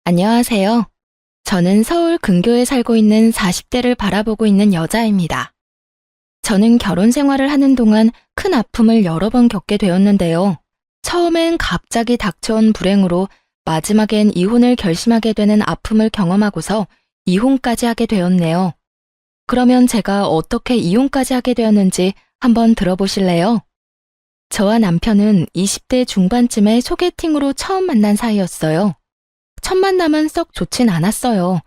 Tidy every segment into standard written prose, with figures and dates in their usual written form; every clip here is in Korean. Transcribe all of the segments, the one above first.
안녕하세요. 저는 서울 근교에 살고 있는 40대를 바라보고 있는 여자입니다. 저는 결혼 생활을 하는 동안 큰 아픔을 여러 번 겪게 되었는데요. 처음엔 갑자기 닥쳐온 불행으로 마지막엔 이혼을 결심하게 되는 아픔을 경험하고서 이혼까지 하게 되었네요. 그러면 제가 어떻게 이혼까지 하게 되었는지 한번 들어보실래요? 저와 남편은 20대 중반쯤에 소개팅으로 처음 만난 사이였어요. 첫 만남은 썩 좋진 않았어요.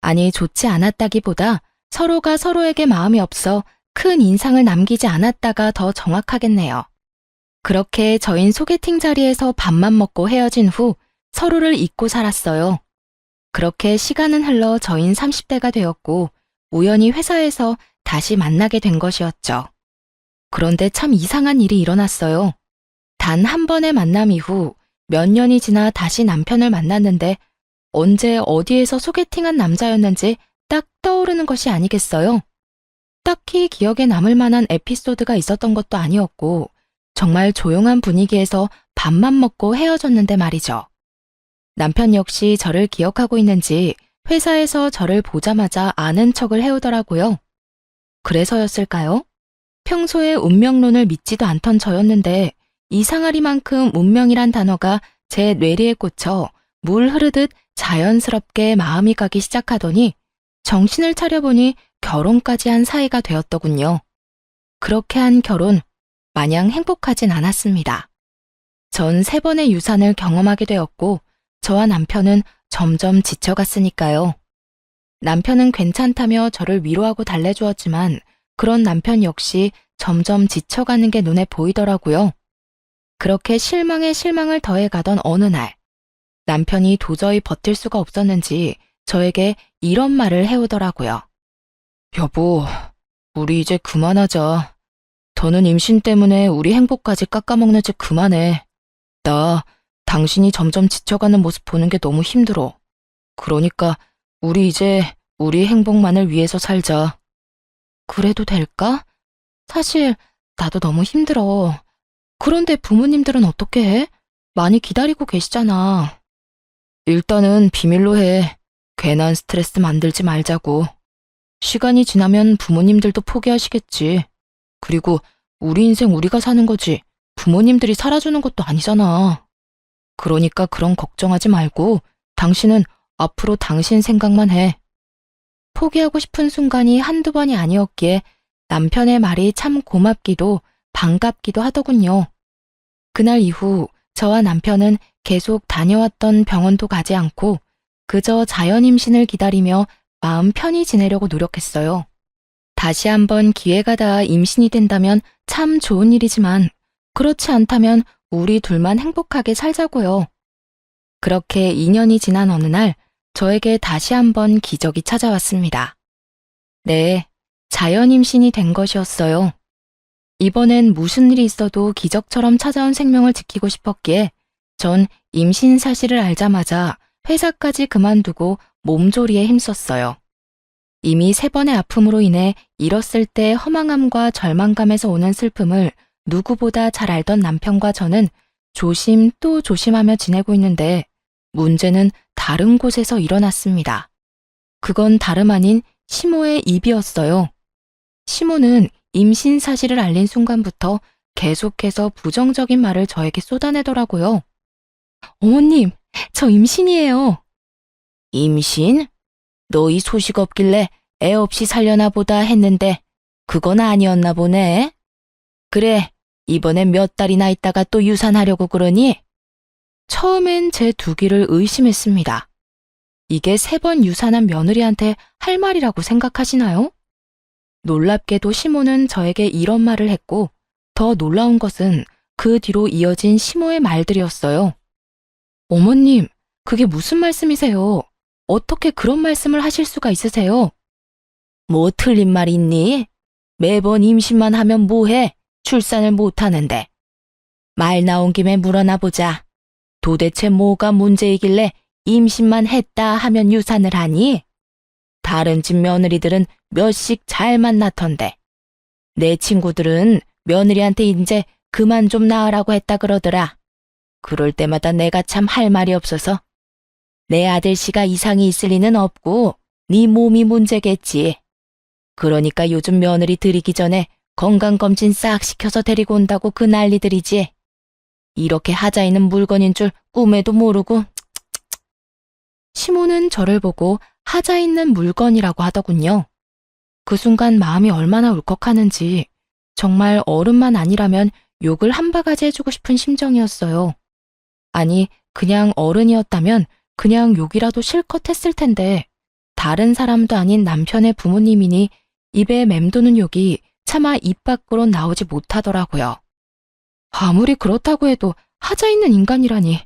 아니, 좋지 않았다기보다 서로가 서로에게 마음이 없어 큰 인상을 남기지 않았다가 더 정확하겠네요. 그렇게 저흰 소개팅 자리에서 밥만 먹고 헤어진 후 서로를 잊고 살았어요. 그렇게 시간은 흘러 저흰 30대가 되었고 우연히 회사에서 다시 만나게 된 것이었죠. 그런데 참 이상한 일이 일어났어요. 단 한 번의 만남 이후 몇 년이 지나 다시 남편을 만났는데 언제 어디에서 소개팅한 남자였는지 딱 떠오르는 것이 아니겠어요? 딱히 기억에 남을 만한 에피소드가 있었던 것도 아니었고 정말 조용한 분위기에서 밥만 먹고 헤어졌는데 말이죠. 남편 역시 저를 기억하고 있는지 회사에서 저를 보자마자 아는 척을 해오더라고요. 그래서였을까요? 평소에 운명론을 믿지도 않던 저였는데 이상하리만큼 운명이란 단어가 제 뇌리에 꽂혀 물 흐르듯 자연스럽게 마음이 가기 시작하더니 정신을 차려보니 결혼까지 한 사이가 되었더군요. 그렇게 한 결혼, 마냥 행복하진 않았습니다. 전 3번의 유산을 경험하게 되었고 저와 남편은 점점 지쳐갔으니까요. 남편은 괜찮다며 저를 위로하고 달래주었지만 그런 남편 역시 점점 지쳐가는 게 눈에 보이더라고요. 그렇게 실망에 실망을 더해가던 어느 날, 남편이 도저히 버틸 수가 없었는지 저에게 이런 말을 해오더라고요. 여보, 우리 이제 그만하자. 더는 임신 때문에 우리 행복까지 깎아먹는 짓 그만해. 나 당신이 점점 지쳐가는 모습 보는 게 너무 힘들어. 그러니까 우리 이제 우리 행복만을 위해서 살자. 그래도 될까? 사실 나도 너무 힘들어. 그런데 부모님들은 어떻게 해? 많이 기다리고 계시잖아. 일단은 비밀로 해. 괜한 스트레스 만들지 말자고. 시간이 지나면 부모님들도 포기하시겠지. 그리고 우리 인생 우리가 사는 거지. 부모님들이 살아주는 것도 아니잖아. 그러니까 그런 걱정하지 말고 당신은 앞으로 당신 생각만 해. 포기하고 싶은 순간이 한두 번이 아니었기에 남편의 말이 참 고맙기도 반갑기도 하더군요. 그날 이후 저와 남편은 계속 다녀왔던 병원도 가지 않고 그저 자연 임신을 기다리며 마음 편히 지내려고 노력했어요. 다시 한번 기회가 닿아 임신이 된다면 참 좋은 일이지만 그렇지 않다면 우리 둘만 행복하게 살자고요. 그렇게 2년이 지난 어느 날 저에게 다시 한번 기적이 찾아왔습니다. 네, 자연 임신이 된 것이었어요. 이번엔 무슨 일이 있어도 기적처럼 찾아온 생명을 지키고 싶었기에 전 임신 사실을 알자마자 회사까지 그만두고 몸조리에 힘썼어요. 이미 3번의 아픔으로 인해 잃었을 때 허망함과 절망감에서 오는 슬픔을 누구보다 잘 알던 남편과 저는 조심 또 조심하며 지내고 있는데 문제는 다른 곳에서 일어났습니다. 그건 다름 아닌 시모의 입이었어요. 시모는 임신 사실을 알린 순간부터 계속해서 부정적인 말을 저에게 쏟아내더라고요. 어머님, 저 임신이에요. 임신? 너 이 소식 없길래 애 없이 살려나 보다 했는데 그건 아니었나 보네. 그래, 이번엔 몇 달이나 있다가 또 유산하려고 그러니? 처음엔 제 두 귀를 의심했습니다. 이게 3번 유산한 며느리한테 할 말이라고 생각하시나요? 놀랍게도 시모는 저에게 이런 말을 했고 더 놀라운 것은 그 뒤로 이어진 시모의 말들이었어요. 어머님, 그게 무슨 말씀이세요? 어떻게 그런 말씀을 하실 수가 있으세요? 뭐 틀린 말 있니? 매번 임신만 하면 뭐해? 출산을 못하는데. 말 나온 김에 물어나 보자. 도대체 뭐가 문제이길래 임신만 했다 하면 유산을 하니? 다른 집 며느리들은 몇씩 잘 만났던데. 내 친구들은 며느리한테 이제 그만 좀 낳으라고 했다 그러더라. 그럴 때마다 내가 참 할 말이 없어서. 내 아들씨가 이상이 있을 리는 없고 네 몸이 문제겠지. 그러니까 요즘 며느리 들이기 전에 건강검진 싹 시켜서 데리고 온다고 그 난리들이지. 이렇게 하자 있는 물건인 줄 꿈에도 모르고. 시모는 저를 보고 하자 있는 물건이라고 하더군요. 그 순간 마음이 얼마나 울컥하는지 정말 어른만 아니라면 욕을 한 바가지 해주고 싶은 심정이었어요. 아니, 그냥 어른이었다면 그냥 욕이라도 실컷 했을 텐데 다른 사람도 아닌 남편의 부모님이니 입에 맴도는 욕이 차마 입 밖으로 나오지 못하더라고요. 아무리 그렇다고 해도 하자 있는 인간이라니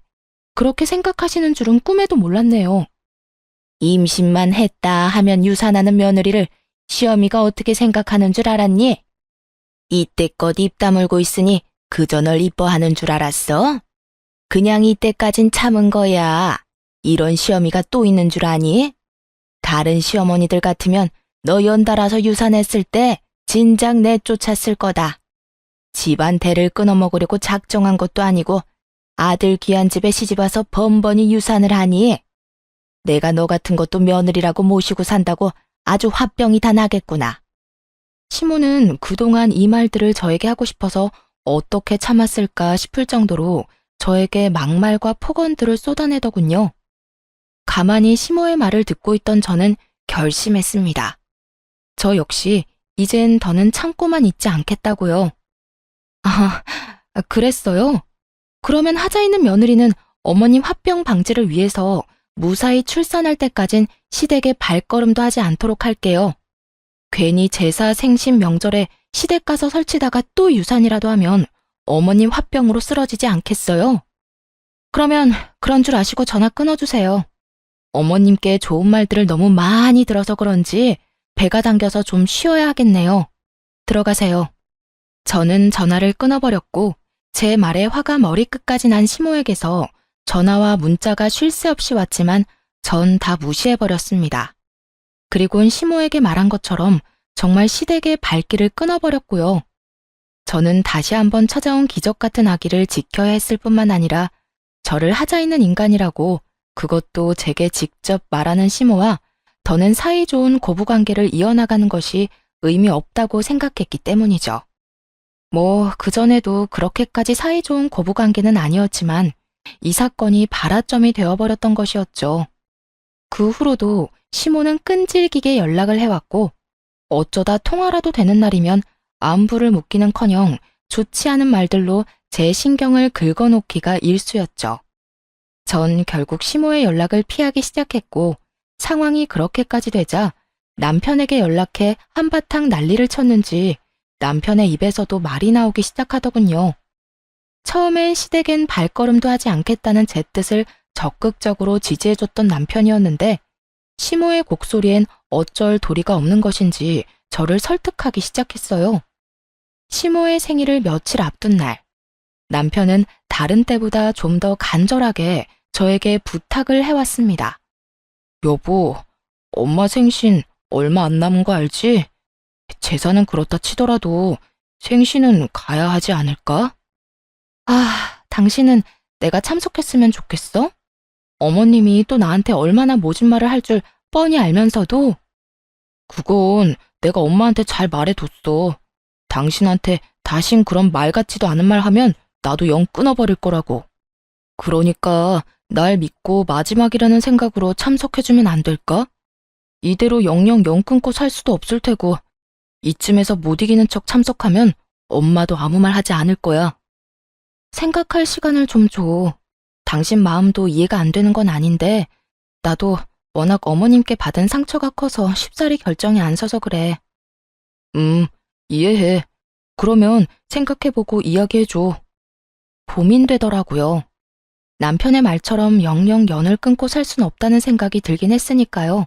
그렇게 생각하시는 줄은 꿈에도 몰랐네요. 임신만 했다 하면 유산하는 며느리를 시어미가 어떻게 생각하는 줄 알았니? 이때껏 입 다물고 있으니 그저 널 이뻐하는 줄 알았어? 그냥 이때까진 참은 거야. 이런 시어미가 또 있는 줄 아니? 다른 시어머니들 같으면 너 연달아서 유산했을 때 진작 내쫓았을 거다. 집안 대를 끊어먹으려고 작정한 것도 아니고 아들 귀한 집에 시집와서 번번이 유산을 하니? 내가 너 같은 것도 며느리라고 모시고 산다고 아주 화병이 다 나겠구나. 시모는 그동안 이 말들을 저에게 하고 싶어서 어떻게 참았을까 싶을 정도로 저에게 막말과 폭언들을 쏟아내더군요. 가만히 시모의 말을 듣고 있던 저는 결심했습니다. 저 역시 이젠 더는 참고만 있지 않겠다고요. 아, 그랬어요? 그러면 하자 있는 며느리는 어머님 화병 방지를 위해서 무사히 출산할 때까진 시댁에 발걸음도 하지 않도록 할게요. 괜히 제사 생신 명절에 시댁 가서 설치다가 또 유산이라도 하면 어머님 화병으로 쓰러지지 않겠어요? 그러면 그런 줄 아시고 전화 끊어주세요. 어머님께 좋은 말들을 너무 많이 들어서 그런지 배가 당겨서 좀 쉬어야 하겠네요. 들어가세요. 저는 전화를 끊어버렸고 제 말에 화가 머리끝까지 난 시모에게서 전화와 문자가 쉴 새 없이 왔지만 전 다 무시해버렸습니다. 그리곤 시모에게 말한 것처럼 정말 시댁의 발길을 끊어버렸고요. 저는 다시 한번 찾아온 기적 같은 아기를 지켜야 했을 뿐만 아니라 저를 하자 있는 인간이라고 그것도 제게 직접 말하는 시모와 더는 사이좋은 고부관계를 이어나가는 것이 의미 없다고 생각했기 때문이죠. 뭐 그전에도 그렇게까지 사이좋은 고부관계는 아니었지만 이 사건이 발화점이 되어버렸던 것이었죠. 그 후로도 시모는 끈질기게 연락을 해왔고 어쩌다 통화라도 되는 날이면 안부를 묻기는커녕 좋지 않은 말들로 제 신경을 긁어놓기가 일쑤였죠. 전 결국 시모의 연락을 피하기 시작했고 상황이 그렇게까지 되자 남편에게 연락해 한바탕 난리를 쳤는지 남편의 입에서도 말이 나오기 시작하더군요. 처음엔 시댁엔 발걸음도 하지 않겠다는 제 뜻을 적극적으로 지지해줬던 남편이었는데 시모의 곡소리엔 어쩔 도리가 없는 것인지 저를 설득하기 시작했어요. 시모의 생일을 며칠 앞둔 날, 남편은 다른 때보다 좀 더 간절하게 저에게 부탁을 해왔습니다. 여보, 엄마 생신 얼마 안 남은 거 알지? 제사는 그렇다 치더라도 생신은 가야 하지 않을까? 아, 당신은 내가 참석했으면 좋겠어? 어머님이 또 나한테 얼마나 모진 말을 할 줄 뻔히 알면서도? 그건 내가 엄마한테 잘 말해뒀어. 당신한테 다신 그런 말 같지도 않은 말 하면 나도 영 끊어버릴 거라고. 그러니까 날 믿고 마지막이라는 생각으로 참석해주면 안 될까? 이대로 영영 영 끊고 살 수도 없을 테고 이쯤에서 못 이기는 척 참석하면 엄마도 아무 말 하지 않을 거야. 생각할 시간을 좀 줘. 당신 마음도 이해가 안 되는 건 아닌데 나도 워낙 어머님께 받은 상처가 커서 쉽사리 결정이 안 서서 그래. 이해해. 그러면 생각해보고 이야기해줘. 고민되더라고요. 남편의 말처럼 영영 연을 끊고 살 순 없다는 생각이 들긴 했으니까요.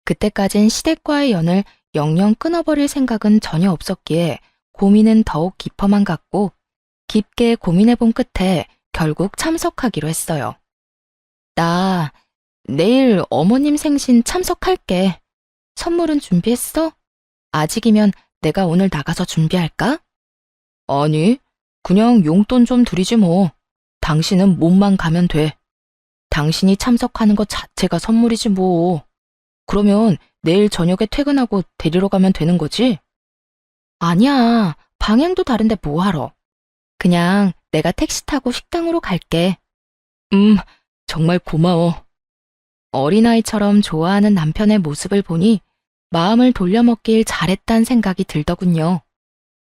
그때까진 시댁과의 연을 영영 끊어버릴 생각은 전혀 없었기에 고민은 더욱 깊어만 갔고 깊게 고민해본 끝에 결국 참석하기로 했어요. 나 내일 어머님 생신 참석할게. 선물은 준비했어? 아직이면 내가 오늘 나가서 준비할까? 아니, 그냥 용돈 좀 드리지 뭐. 당신은 몸만 가면 돼. 당신이 참석하는 것 자체가 선물이지 뭐. 그러면 내일 저녁에 퇴근하고 데리러 가면 되는 거지? 아니야. 방향도 다른데 뭐하러. 그냥 내가 택시 타고 식당으로 갈게. 정말 고마워. 어린아이처럼 좋아하는 남편의 모습을 보니 마음을 돌려먹길 잘했단 생각이 들더군요.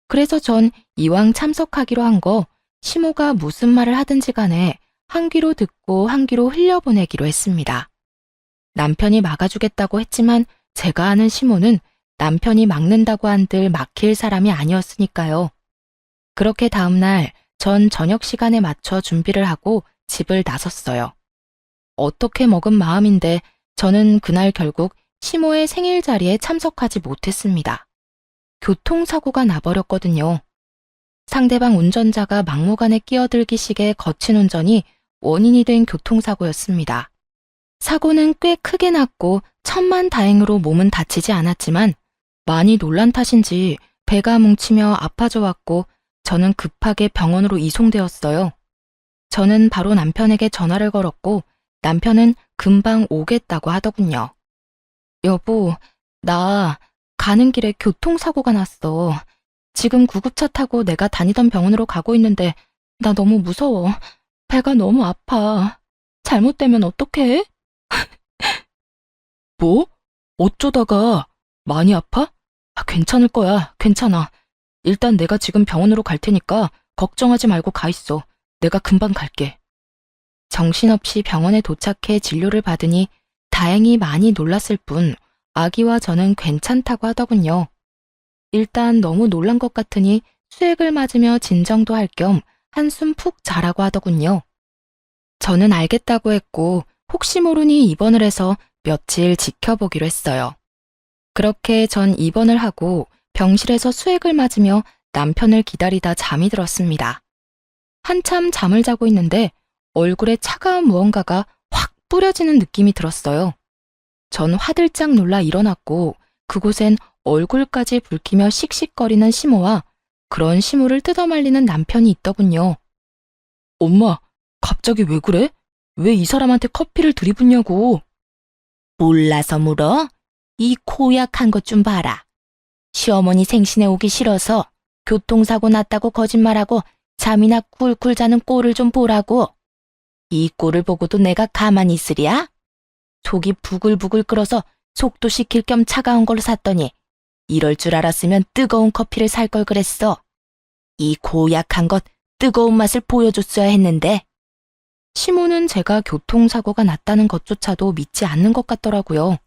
그래서 전 이왕 참석하기로 한 거 시모가 무슨 말을 하든지 간에 한 귀로 듣고 한 귀로 흘려보내기로 했습니다. 남편이 막아주겠다고 했지만 제가 아는 시모는 남편이 막는다고 한들 막힐 사람이 아니었으니까요. 그렇게 다음날 전 저녁 시간에 맞춰 준비를 하고 집을 나섰어요. 어떻게 먹은 마음인데 저는 그날 결국 시모의 생일 자리에 참석하지 못했습니다. 교통사고가 나버렸거든요. 상대방 운전자가 막무가내 끼어들기식의 거친 운전이 원인이 된 교통사고였습니다. 사고는 꽤 크게 났고 천만다행으로 몸은 다치지 않았지만 많이 놀란 탓인지 배가 뭉치며 아파져 왔고 저는 급하게 병원으로 이송되었어요. 저는 바로 남편에게 전화를 걸었고 남편은 금방 오겠다고 하더군요. 여보, 나 가는 길에 교통사고가 났어. 지금 구급차 타고 내가 다니던 병원으로 가고 있는데 나 너무 무서워. 배가 너무 아파. 잘못되면 어떡해? 뭐? 어쩌다가 많이 아파? 괜찮을 거야. 괜찮아. 일단 내가 지금 병원으로 갈 테니까 걱정하지 말고 가 있어. 내가 금방 갈게. 정신없이 병원에 도착해 진료를 받으니 다행히 많이 놀랐을 뿐 아기와 저는 괜찮다고 하더군요. 일단 너무 놀란 것 같으니 수액을 맞으며 진정도 할 겸 한숨 푹 자라고 하더군요. 저는 알겠다고 했고 혹시 모르니 입원을 해서 며칠 지켜보기로 했어요. 그렇게 전 입원을 하고 병실에서 수액을 맞으며 남편을 기다리다 잠이 들었습니다. 한참 잠을 자고 있는데 얼굴에 차가운 무언가가 확 뿌려지는 느낌이 들었어요. 전 화들짝 놀라 일어났고 그곳엔 얼굴까지 붉히며 씩씩거리는 시모와 그런 시모를 뜯어말리는 남편이 있더군요. 엄마, 갑자기 왜 그래? 왜 이 사람한테 커피를 들이붓냐고. 몰라서 물어? 이 고약한 것 좀 봐라. 시어머니 생신에 오기 싫어서 교통사고 났다고 거짓말하고 잠이나 꿀꿀 자는 꼴을 좀 보라고. 이 꼴을 보고도 내가 가만히 있으랴? 속이 부글부글 끓어서 속도 식힐 겸 차가운 걸로 샀더니 이럴 줄 알았으면 뜨거운 커피를 살 걸 그랬어. 이 고약한 것 뜨거운 맛을 보여줬어야 했는데. 시모는 제가 교통사고가 났다는 것조차도 믿지 않는 것 같더라고요.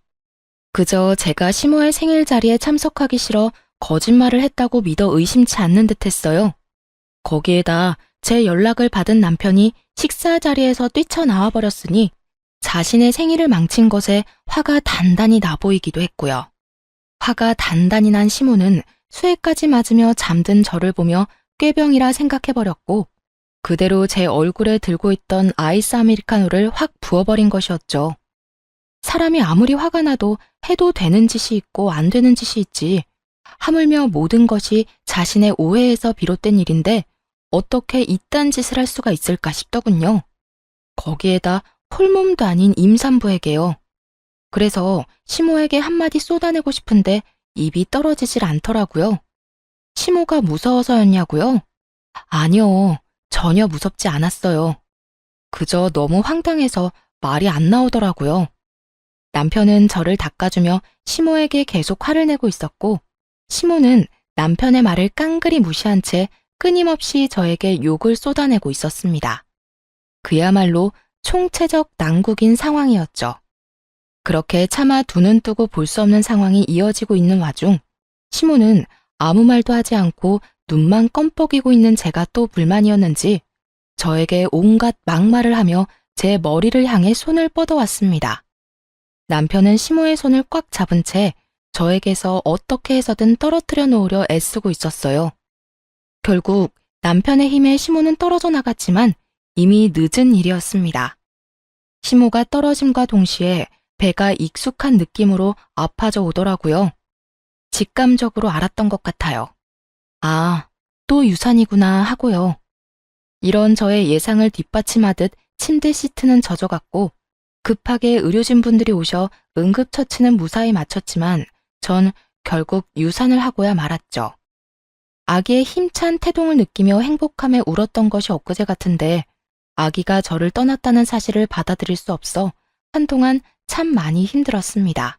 그저 제가 시모의 생일 자리에 참석하기 싫어 거짓말을 했다고 믿어 의심치 않는 듯 했어요. 거기에다 제 연락을 받은 남편이 식사 자리에서 뛰쳐나와 버렸으니 자신의 생일을 망친 것에 화가 단단히 나 보이기도 했고요. 화가 단단히 난 시모는 수액까지 맞으며 잠든 저를 보며 꾀병이라 생각해버렸고 그대로 제 얼굴에 들고 있던 아이스 아메리카노를 확 부어버린 것이었죠. 사람이 아무리 화가 나도 해도 되는 짓이 있고 안 되는 짓이 있지. 하물며 모든 것이 자신의 오해에서 비롯된 일인데 어떻게 이딴 짓을 할 수가 있을까 싶더군요. 거기에다 홀몸도 아닌 임산부에게요. 그래서 시모에게 한마디 쏟아내고 싶은데 입이 떨어지질 않더라고요. 시모가 무서워서였냐고요? 아니요, 전혀 무섭지 않았어요. 그저 너무 황당해서 말이 안 나오더라고요. 남편은 저를 닦아주며 시모에게 계속 화를 내고 있었고 시모는 남편의 말을 깡그리 무시한 채 끊임없이 저에게 욕을 쏟아내고 있었습니다. 그야말로 총체적 난국인 상황이었죠. 그렇게 차마 두 눈 뜨고 볼 수 없는 상황이 이어지고 있는 와중 시모는 아무 말도 하지 않고 눈만 껌뻑이고 있는 제가 또 불만이었는지 저에게 온갖 막말을 하며 제 머리를 향해 손을 뻗어왔습니다. 남편은 시모의 손을 꽉 잡은 채 저에게서 어떻게 해서든 떨어뜨려 놓으려 애쓰고 있었어요. 결국 남편의 힘에 시모는 떨어져 나갔지만 이미 늦은 일이었습니다. 시모가 떨어짐과 동시에 배가 익숙한 느낌으로 아파져 오더라고요. 직감적으로 알았던 것 같아요. 아, 또 유산이구나 하고요. 이런 저의 예상을 뒷받침하듯 침대 시트는 젖어갔고 급하게 의료진 분들이 오셔 응급처치는 무사히 마쳤지만 전 결국 유산을 하고야 말았죠. 아기의 힘찬 태동을 느끼며 행복함에 울었던 것이 엊그제 같은데 아기가 저를 떠났다는 사실을 받아들일 수 없어 한동안 참 많이 힘들었습니다.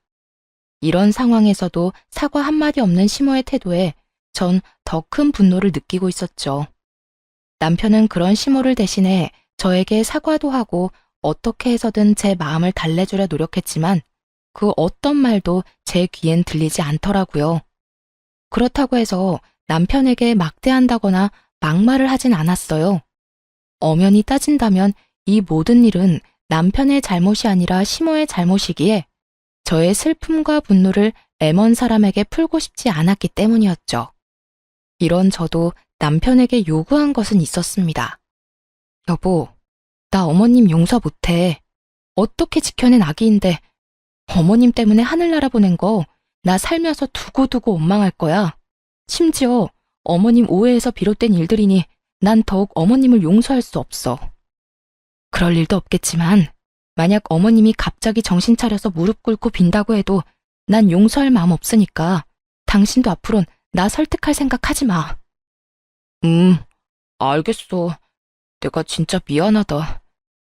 이런 상황에서도 사과 한마디 없는 시모의 태도에 전 더 큰 분노를 느끼고 있었죠. 남편은 그런 시모를 대신해 저에게 사과도 하고 어떻게 해서든 제 마음을 달래주려 노력했지만 그 어떤 말도 제 귀엔 들리지 않더라고요. 그렇다고 해서 남편에게 막대한다거나 막말을 하진 않았어요. 엄연히 따진다면 이 모든 일은 남편의 잘못이 아니라 시모의 잘못이기에 저의 슬픔과 분노를 M1 사람에게 풀고 싶지 않았기 때문이었죠. 이런 저도 남편에게 요구한 것은 있었습니다. 여보, 나 어머님 용서 못해. 어떻게 지켜낸 아기인데 어머님 때문에 하늘나라 보낸 거 나 살면서 두고두고 원망할 거야. 심지어 어머님 오해에서 비롯된 일들이니 난 더욱 어머님을 용서할 수 없어. 그럴 일도 없겠지만 만약 어머님이 갑자기 정신 차려서 무릎 꿇고 빈다고 해도 난 용서할 마음 없으니까 당신도 앞으론 나 설득할 생각 하지 마. 알겠어. 내가 진짜 미안하다.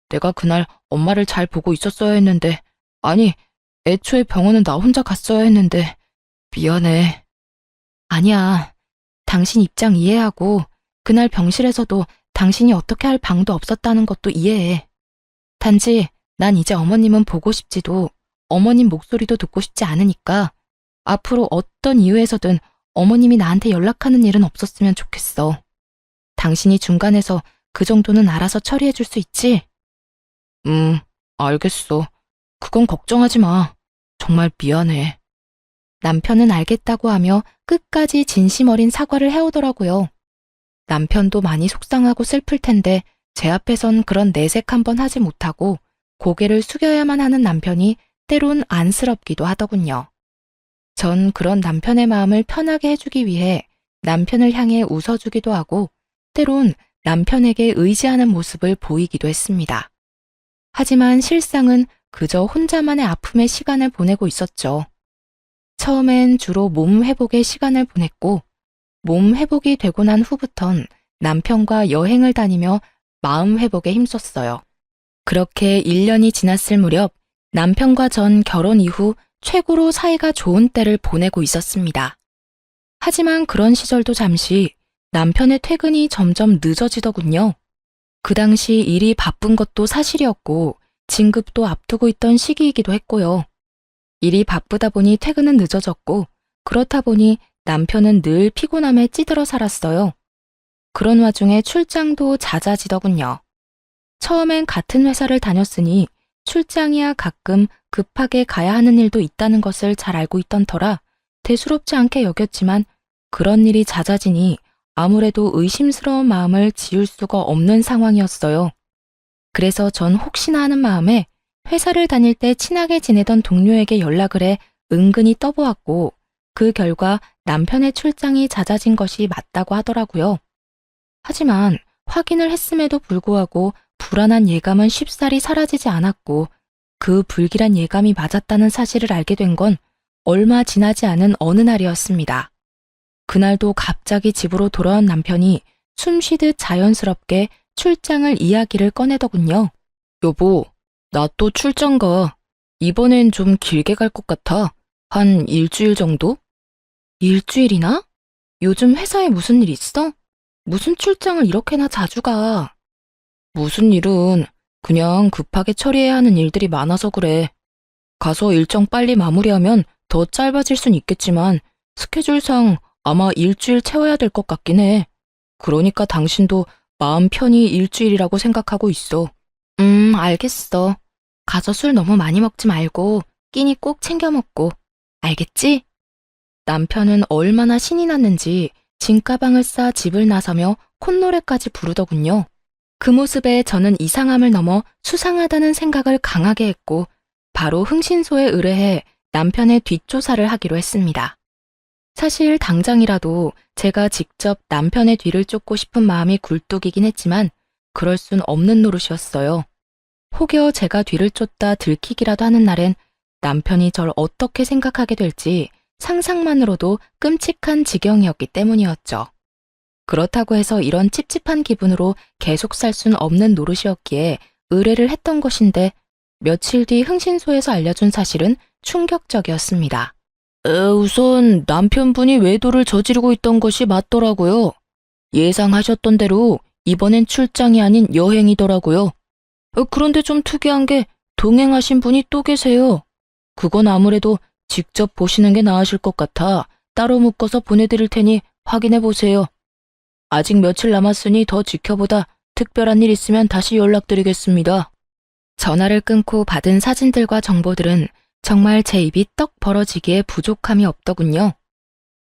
내가 그날 엄마를 잘 보고 있었어야 했는데, 아니, 애초에 병원은 나 혼자 갔어야 했는데, 미안해. 아니야. 당신 입장 이해하고, 그날 병실에서도 당신이 어떻게 할 방도 없었다는 것도 이해해. 단지, 난 이제 어머님은 보고 싶지도, 어머님 목소리도 듣고 싶지 않으니까, 앞으로 어떤 이유에서든 어머님이 나한테 연락하는 일은 없었으면 좋겠어. 당신이 중간에서 그 정도는 알아서 처리해 줄 수 있지? 알겠어. 그건 걱정하지 마. 정말 미안해. 남편은 알겠다고 하며 끝까지 진심 어린 사과를 해오더라고요. 남편도 많이 속상하고 슬플 텐데 제 앞에선 그런 내색 한번 하지 못하고 고개를 숙여야만 하는 남편이 때론 안쓰럽기도 하더군요. 전 그런 남편의 마음을 편하게 해주기 위해 남편을 향해 웃어주기도 하고 때론 남편에게 의지하는 모습을 보이기도 했습니다. 하지만 실상은 그저 혼자만의 아픔의 시간을 보내고 있었죠. 처음엔 주로 몸 회복의 시간을 보냈고 몸 회복이 되고 난 후부턴 남편과 여행을 다니며 마음 회복에 힘썼어요. 그렇게 1년이 지났을 무렵 남편과 전 결혼 이후 최고로 사이가 좋은 때를 보내고 있었습니다. 하지만 그런 시절도 잠시 남편의 퇴근이 점점 늦어지더군요. 그 당시 일이 바쁜 것도 사실이었고 진급도 앞두고 있던 시기이기도 했고요. 일이 바쁘다 보니 퇴근은 늦어졌고 그렇다 보니 남편은 늘 피곤함에 찌들어 살았어요. 그런 와중에 출장도 잦아지더군요. 처음엔 같은 회사를 다녔으니 출장이야 가끔 급하게 가야 하는 일도 있다는 것을 잘 알고 있던 터라 대수롭지 않게 여겼지만 그런 일이 잦아지니 아무래도 의심스러운 마음을 지울 수가 없는 상황이었어요. 그래서 전 혹시나 하는 마음에 회사를 다닐 때 친하게 지내던 동료에게 연락을 해 은근히 떠보았고 그 결과 남편의 출장이 잦아진 것이 맞다고 하더라고요. 하지만 확인을 했음에도 불구하고 불안한 예감은 쉽사리 사라지지 않았고 그 불길한 예감이 맞았다는 사실을 알게 된 건 얼마 지나지 않은 어느 날이었습니다. 그날도 갑자기 집으로 돌아온 남편이 숨쉬듯 자연스럽게 출장을 이야기를 꺼내더군요. 여보, 나 또 출장 가. 이번엔 좀 길게 갈 것 같아. 한 일주일 정도? 일주일이나? 요즘 회사에 무슨 일 있어? 무슨 출장을 이렇게나 자주 가? 무슨 일은 그냥 급하게 처리해야 하는 일들이 많아서 그래. 가서 일정 빨리 마무리하면 더 짧아질 순 있겠지만 스케줄상 아마 일주일 채워야 될 것 같긴 해. 그러니까 당신도 마음 편히 일주일이라고 생각하고 있어. 알겠어. 가서 술 너무 많이 먹지 말고 끼니 꼭 챙겨 먹고. 알겠지? 남편은 얼마나 신이 났는지 짐가방을 싸 집을 나서며 콧노래까지 부르더군요. 그 모습에 저는 이상함을 넘어 수상하다는 생각을 강하게 했고 바로 흥신소에 의뢰해 남편의 뒷조사를 하기로 했습니다. 사실 당장이라도 제가 직접 남편의 뒤를 쫓고 싶은 마음이 굴뚝이긴 했지만 그럴 순 없는 노릇이었어요. 혹여 제가 뒤를 쫓다 들키기라도 하는 날엔 남편이 절 어떻게 생각하게 될지 상상만으로도 끔찍한 지경이었기 때문이었죠. 그렇다고 해서 이런 찝찝한 기분으로 계속 살 순 없는 노릇이었기에 의뢰를 했던 것인데 며칠 뒤 흥신소에서 알려준 사실은 충격적이었습니다. 우선 남편분이 외도를 저지르고 있던 것이 맞더라고요. 예상하셨던 대로 이번엔 출장이 아닌 여행이더라고요. 그런데 좀 특이한 게 동행하신 분이 또 계세요. 그건 아무래도 직접 보시는 게 나으실 것 같아 따로 묶어서 보내드릴 테니 확인해 보세요. 아직 며칠 남았으니 더 지켜보다 특별한 일 있으면 다시 연락드리겠습니다. 전화를 끊고 받은 사진들과 정보들은 정말 제 입이 떡 벌어지기에 부족함이 없더군요.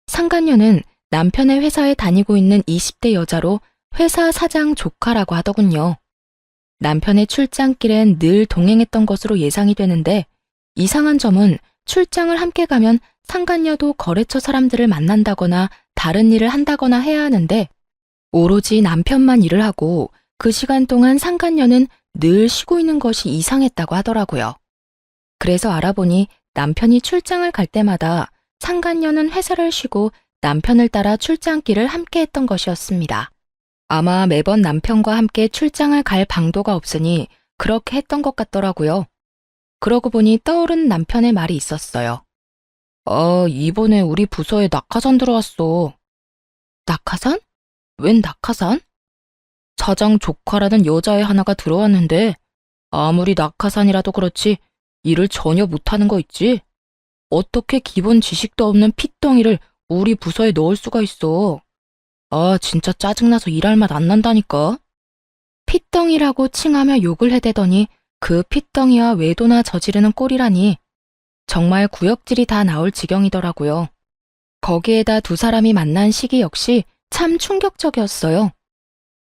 상간녀는 남편의 회사에 다니고 있는 20대 여자로 회사 사장 조카라고 하더군요. 남편의 출장길엔 늘 동행했던 것으로 예상이 되는데 이상한 점은 출장을 함께 가면 상간녀도 거래처 사람들을 만난다거나 다른 일을 한다거나 해야 하는데 오로지 남편만 일을 하고 그 시간 동안 상간녀는 늘 쉬고 있는 것이 이상했다고 하더라고요. 그래서 알아보니 남편이 출장을 갈 때마다 상간녀는 회사를 쉬고 남편을 따라 출장길을 함께 했던 것이었습니다. 아마 매번 남편과 함께 출장을 갈 방도가 없으니 그렇게 했던 것 같더라고요. 그러고 보니 떠오른 남편의 말이 있었어요. 이번에 우리 부서에 낙하산 들어왔어. 낙하산? 웬 낙하산? 사장 조카라는 여자애 하나가 들어왔는데 아무리 낙하산이라도 그렇지 일을 전혀 못하는 거 있지? 어떻게 기본 지식도 없는 핏덩이를 우리 부서에 넣을 수가 있어. 진짜 짜증나서 일할 맛 안 난다니까. 핏덩이라고 칭하며 욕을 해대더니 그 핏덩이와 외도나 저지르는 꼴이라니 정말 구역질이 다 나올 지경이더라고요. 거기에다 두 사람이 만난 시기 역시 참 충격적이었어요.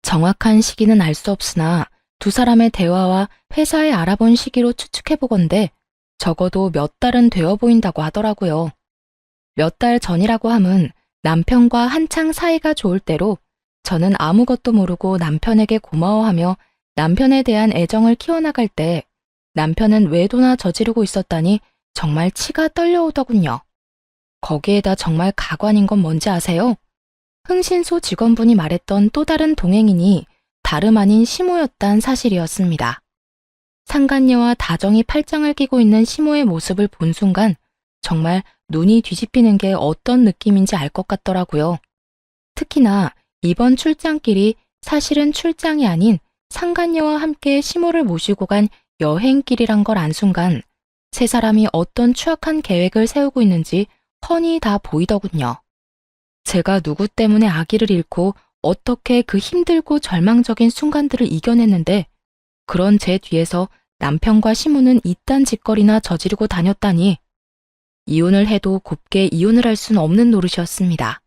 정확한 시기는 알 수 없으나 두 사람의 대화와 회사에 알아본 시기로 추측해보건대 적어도 몇 달은 되어 보인다고 하더라고요. 몇 달 전이라고 함은 남편과 한창 사이가 좋을 때로 저는 아무것도 모르고 남편에게 고마워하며 남편에 대한 애정을 키워나갈 때 남편은 외도나 저지르고 있었다니 정말 치가 떨려오더군요. 거기에다 정말 가관인 건 뭔지 아세요? 흥신소 직원분이 말했던 또 다른 동행인이 다름 아닌 시모였단 사실이었습니다. 상간녀와 다정히 팔짱을 끼고 있는 시모의 모습을 본 순간 정말 눈이 뒤집히는 게 어떤 느낌인지 알 것 같더라고요. 특히나 이번 출장길이 사실은 출장이 아닌 상간녀와 함께 시모를 모시고 간 여행길이란 걸 안 순간 세 사람이 어떤 추악한 계획을 세우고 있는지 훤히 다 보이더군요. 제가 누구 때문에 아기를 잃고 어떻게 그 힘들고 절망적인 순간들을 이겨냈는데 그런 제 뒤에서 남편과 시모는 이딴 짓거리나 저지르고 다녔다니 이혼을 해도 곱게 이혼을 할 수는 없는 노릇이었습니다.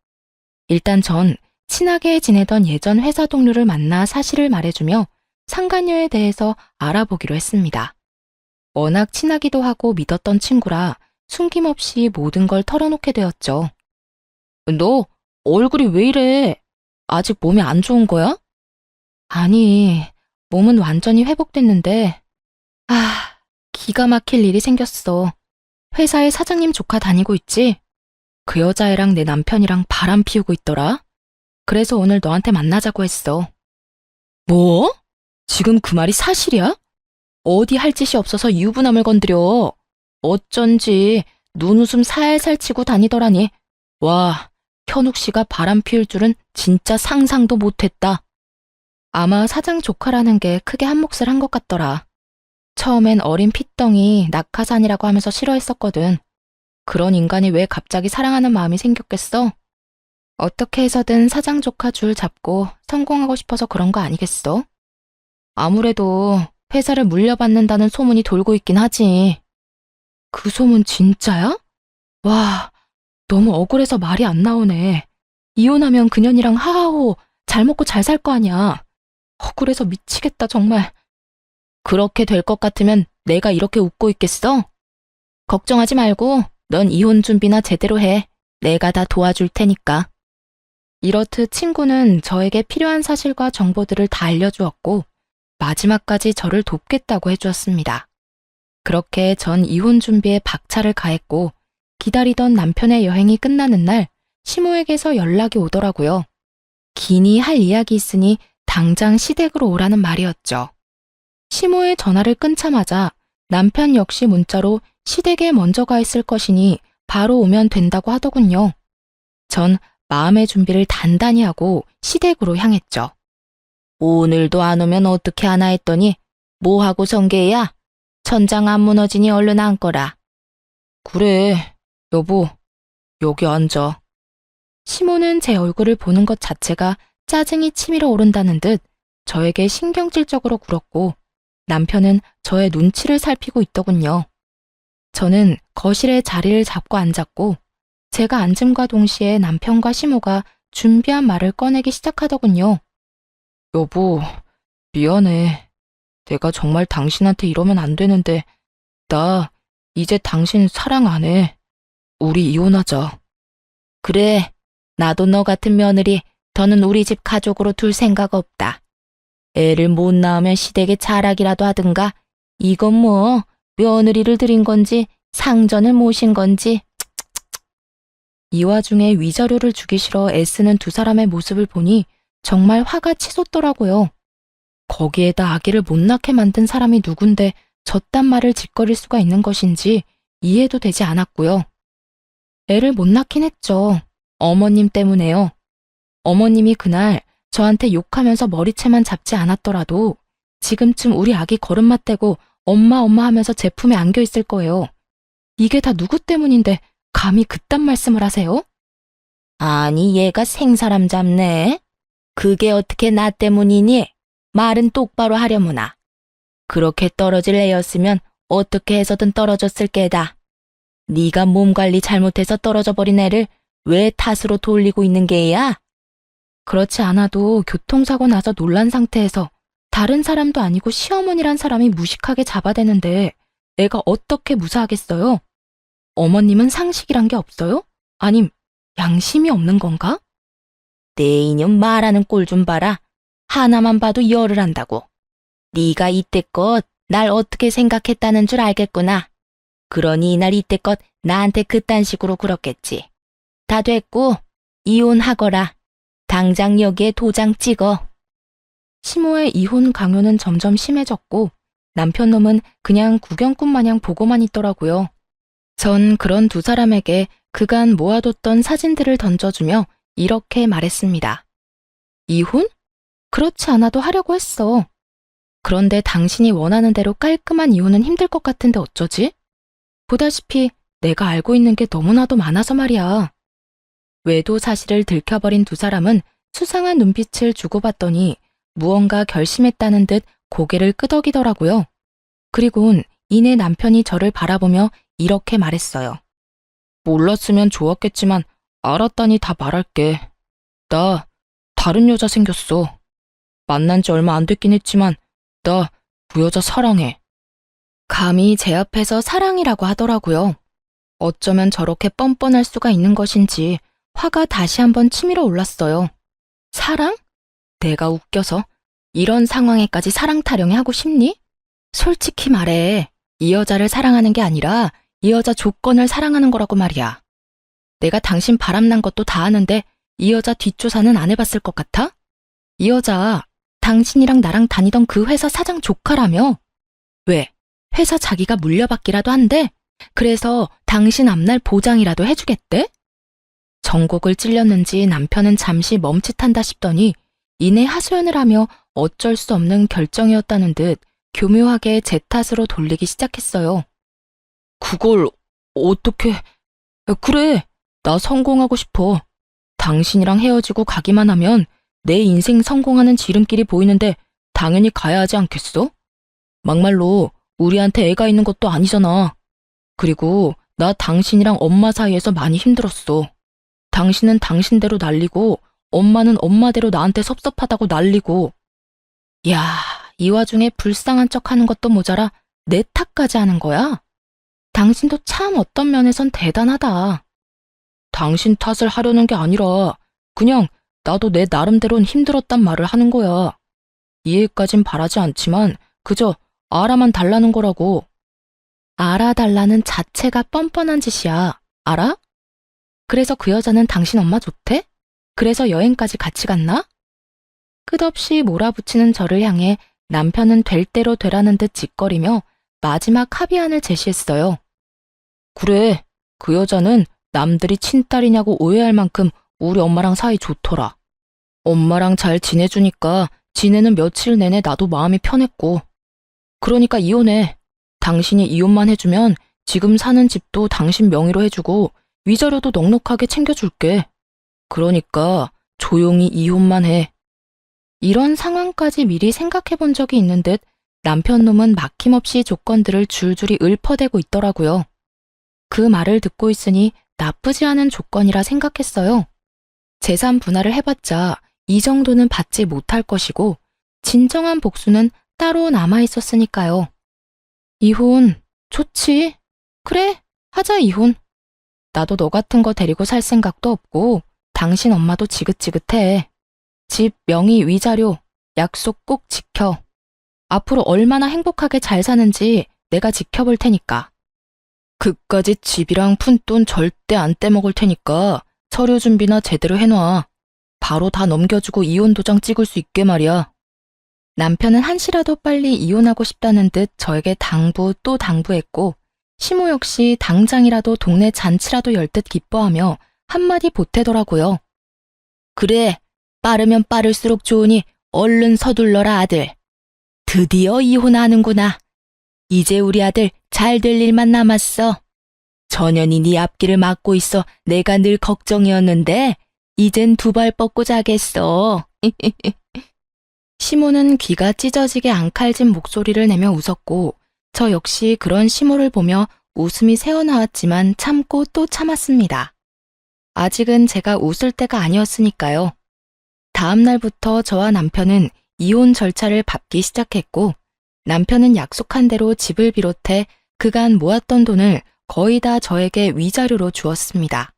일단 전 친하게 지내던 예전 회사 동료를 만나 사실을 말해주며 상간녀에 대해서 알아보기로 했습니다. 워낙 친하기도 하고 믿었던 친구라 숨김없이 모든 걸 털어놓게 되었죠. 너 얼굴이 왜 이래? 아직 몸이 안 좋은 거야? 아니, 몸은 완전히 회복됐는데 기가 막힐 일이 생겼어. 회사에 사장님 조카 다니고 있지? 그 여자애랑 내 남편이랑 바람 피우고 있더라. 그래서 오늘 너한테 만나자고 했어. 뭐? 지금 그 말이 사실이야? 어디 할 짓이 없어서 유부남을 건드려. 어쩐지 눈웃음 살살 치고 다니더라니. 와, 현욱 씨가 바람 피울 줄은 진짜 상상도 못했다. 아마 사장 조카라는 게 크게 한몫을 한 것 같더라. 처음엔 어린 핏덩이 낙하산이라고 하면서 싫어했었거든. 그런 인간이 왜 갑자기 사랑하는 마음이 생겼겠어? 어떻게 해서든 사장 조카 줄 잡고 성공하고 싶어서 그런 거 아니겠어? 아무래도 회사를 물려받는다는 소문이 돌고 있긴 하지. 그 소문 진짜야? 와, 너무 억울해서 말이 안 나오네. 이혼하면 그년이랑 하하호 잘 먹고 잘 살 거 아니야. 억울해서 미치겠다 정말. 그렇게 될 것 같으면 내가 이렇게 웃고 있겠어? 걱정하지 말고 넌 이혼 준비나 제대로 해. 내가 다 도와줄 테니까. 이렇듯 친구는 저에게 필요한 사실과 정보들을 다 알려주었고 마지막까지 저를 돕겠다고 해주었습니다. 그렇게 전 이혼 준비에 박차를 가했고 기다리던 남편의 여행이 끝나는 날 시모에게서 연락이 오더라고요. 기니 할 이야기 있으니 당장 시댁으로 오라는 말이었죠. 시모의 전화를 끊자마자 남편 역시 문자로 시댁에 먼저 가 있을 것이니 바로 오면 된다고 하더군요. 전 마음의 준비를 단단히 하고 시댁으로 향했죠. 오늘도 안 오면 어떻게 하나 했더니 뭐하고 성게야? 천장 안 무너지니 얼른 앉거라. 그래, 여보, 여기 앉아. 시모는 제 얼굴을 보는 것 자체가 짜증이 치밀어 오른다는 듯 저에게 신경질적으로 굴었고 남편은 저의 눈치를 살피고 있더군요. 저는 거실에 자리를 잡고 앉았고 제가 앉음과 동시에 남편과 시모가 준비한 말을 꺼내기 시작하더군요. 여보, 미안해. 내가 정말 당신한테 이러면 안 되는데 나 이제 당신 사랑 안 해. 우리 이혼하자. 그래, 나도 너 같은 며느리 더는 우리 집 가족으로 둘 생각 없다. 애를 못 낳으면 시댁에 자락이라도 하든가. 이건 뭐 며느리를 들인 건지 상전을 모신 건지. 이 와중에 위자료를 주기 싫어 애쓰는 두 사람의 모습을 보니 정말 화가 치솟더라고요. 거기에다 아기를 못 낳게 만든 사람이 누군데 저딴 말을 짓거릴 수가 있는 것인지 이해도 되지 않았고요. 애를 못 낳긴 했죠. 어머님 때문에요. 어머님이 그날 저한테 욕하면서 머리채만 잡지 않았더라도 지금쯤 우리 아기 걸음마 떼고 엄마 하면서 제 품에 안겨 있을 거예요. 이게 다 누구 때문인데 감히 그딴 말씀을 하세요? 아니, 얘가 생사람 잡네. 그게 어떻게 나 때문이니? 말은 똑바로 하려무나. 그렇게 떨어질 애였으면 어떻게 해서든 떨어졌을 게다. 네가 몸 관리 잘못해서 떨어져 버린 애를 왜 탓으로 돌리고 있는 게야? 그렇지 않아도 교통사고 나서 놀란 상태에서 다른 사람도 아니고 시어머니란 사람이 무식하게 잡아대는데 애가 어떻게 무사하겠어요? 어머님은 상식이란 게 없어요? 아님 양심이 없는 건가? 내 이년 말하는 꼴 좀 봐라. 하나만 봐도 열을 한다고. 네가 이때껏 날 어떻게 생각했다는 줄 알겠구나. 그러니 이날 이때껏 나한테 그딴 식으로 굴었겠지. 다 됐고 이혼하거라. 당장 여기에 도장 찍어. 시모의 이혼 강요는 점점 심해졌고 남편 놈은 그냥 구경꾼 마냥 보고만 있더라고요. 전 그런 두 사람에게 그간 모아뒀던 사진들을 던져주며 이렇게 말했습니다. 이혼? 그렇지 않아도 하려고 했어. 그런데 당신이 원하는 대로 깔끔한 이혼은 힘들 것 같은데 어쩌지? 보다시피 내가 알고 있는 게 너무나도 많아서 말이야. 외도 사실을 들켜버린 두 사람은 수상한 눈빛을 주고받더니 무언가 결심했다는 듯 고개를 끄덕이더라고요. 그리곤 이내 남편이 저를 바라보며 이렇게 말했어요. 몰랐으면 좋았겠지만 알았다니 다 말할게. 나 다른 여자 생겼어. 만난 지 얼마 안 됐긴 했지만 나 그 여자 사랑해. 감히 제 앞에서 사랑이라고 하더라고요. 어쩌면 저렇게 뻔뻔할 수가 있는 것인지 화가 다시 한번 치밀어 올랐어요. 사랑? 내가 웃겨서 이런 상황에까지 사랑 타령이 하고 싶니? 솔직히 말해, 이 여자를 사랑하는 게 아니라 이 여자 조건을 사랑하는 거라고 말이야. 내가 당신 바람난 것도 다 아는데 이 여자 뒷조사는 안 해봤을 것 같아? 이 여자 당신이랑 나랑 다니던 그 회사 사장 조카라며? 왜? 회사 자기가 물려받기라도 한대? 그래서 당신 앞날 보장이라도 해주겠대? 정곡을 찔렸는지 남편은 잠시 멈칫한다 싶더니 이내 하소연을 하며 어쩔 수 없는 결정이었다는 듯 교묘하게 제 탓으로 돌리기 시작했어요. 그걸 어떻게... 그래, 나 성공하고 싶어. 당신이랑 헤어지고 가기만 하면 내 인생 성공하는 지름길이 보이는데 당연히 가야 하지 않겠어? 막말로 우리한테 애가 있는 것도 아니잖아. 그리고 나 당신이랑 엄마 사이에서 많이 힘들었어. 당신은 당신대로 난리고 엄마는 엄마대로 나한테 섭섭하다고 난리고. 야, 이 와중에 불쌍한 척하는 것도 모자라 내 탓까지 하는 거야? 당신도 참 어떤 면에선 대단하다. 당신 탓을 하려는 게 아니라 그냥 나도 내 나름대로는 힘들었단 말을 하는 거야. 이해까진 바라지 않지만 그저 알아만 달라는 거라고. 알아달라는 자체가 뻔뻔한 짓이야. 알아? 그래서 그 여자는 당신 엄마 좋대? 그래서 여행까지 같이 갔나? 끝없이 몰아붙이는 저를 향해 남편은 될 대로 되라는 듯 짓거리며 마지막 합의안을 제시했어요. 그래, 그 여자는 남들이 친딸이냐고 오해할 만큼 우리 엄마랑 사이 좋더라. 엄마랑 잘 지내주니까 지내는 며칠 내내 나도 마음이 편했고. 그러니까 이혼해. 당신이 이혼만 해주면 지금 사는 집도 당신 명의로 해주고 위자료도 넉넉하게 챙겨줄게. 그러니까 조용히 이혼만 해. 이런 상황까지 미리 생각해 본 적이 있는 듯 남편 놈은 막힘없이 조건들을 줄줄이 읊어대고 있더라고요. 그 말을 듣고 있으니 나쁘지 않은 조건이라 생각했어요. 재산 분할을 해봤자 이 정도는 받지 못할 것이고 진정한 복수는 따로 남아 있었으니까요. 이혼, 좋지. 그래, 하자 이혼. 나도 너 같은 거 데리고 살 생각도 없고 당신 엄마도 지긋지긋해. 집, 명의, 위자료, 약속 꼭 지켜. 앞으로 얼마나 행복하게 잘 사는지 내가 지켜볼 테니까. 그까짓 집이랑 푼돈 절대 안 떼먹을 테니까 서류 준비나 제대로 해놔. 바로 다 넘겨주고 이혼 도장 찍을 수 있게 말이야. 남편은 한시라도 빨리 이혼하고 싶다는 듯 저에게 당부 또 당부했고 시모 역시 당장이라도 동네 잔치라도 열 듯 기뻐하며 한마디 보태더라고요. 그래, 빠르면 빠를수록 좋으니 얼른 서둘러라 아들. 드디어 이혼하는구나. 이제 우리 아들 잘 될 일만 남았어. 전현이 네 앞길을 막고 있어 내가 늘 걱정이었는데 이젠 두 발 뻗고 자겠어. 시모는 귀가 찢어지게 앙칼진 목소리를 내며 웃었고 저 역시 그런 시모를 보며 웃음이 새어나왔지만 참고 또 참았습니다. 아직은 제가 웃을 때가 아니었으니까요. 다음 날부터 저와 남편은 이혼 절차를 밟기 시작했고 남편은 약속한 대로 집을 비롯해 그간 모았던 돈을 거의 다 저에게 위자료로 주었습니다.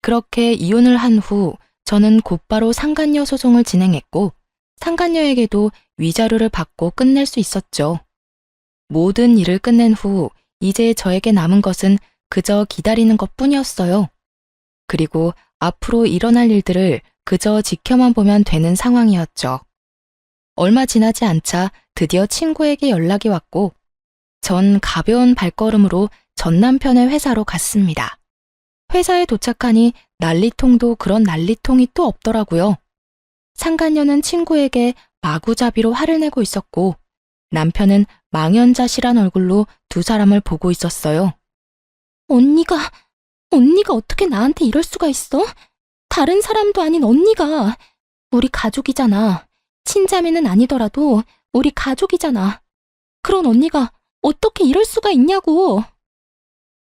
그렇게 이혼을 한 후 저는 곧바로 상간녀 소송을 진행했고 상간녀에게도 위자료를 받고 끝낼 수 있었죠. 모든 일을 끝낸 후 이제 저에게 남은 것은 그저 기다리는 것뿐이었어요. 그리고 앞으로 일어날 일들을 그저 지켜만 보면 되는 상황이었죠. 얼마 지나지 않자 드디어 친구에게 연락이 왔고 전 가벼운 발걸음으로 전 남편의 회사로 갔습니다. 회사에 도착하니 난리통도 그런 난리통이 또 없더라고요. 상간녀는 친구에게 마구잡이로 화를 내고 있었고 남편은 망연자실한 얼굴로 두 사람을 보고 있었어요. 언니가 어떻게 나한테 이럴 수가 있어? 다른 사람도 아닌 언니가. 우리 가족이잖아. 친자매는 아니더라도 우리 가족이잖아. 그런 언니가 어떻게 이럴 수가 있냐고.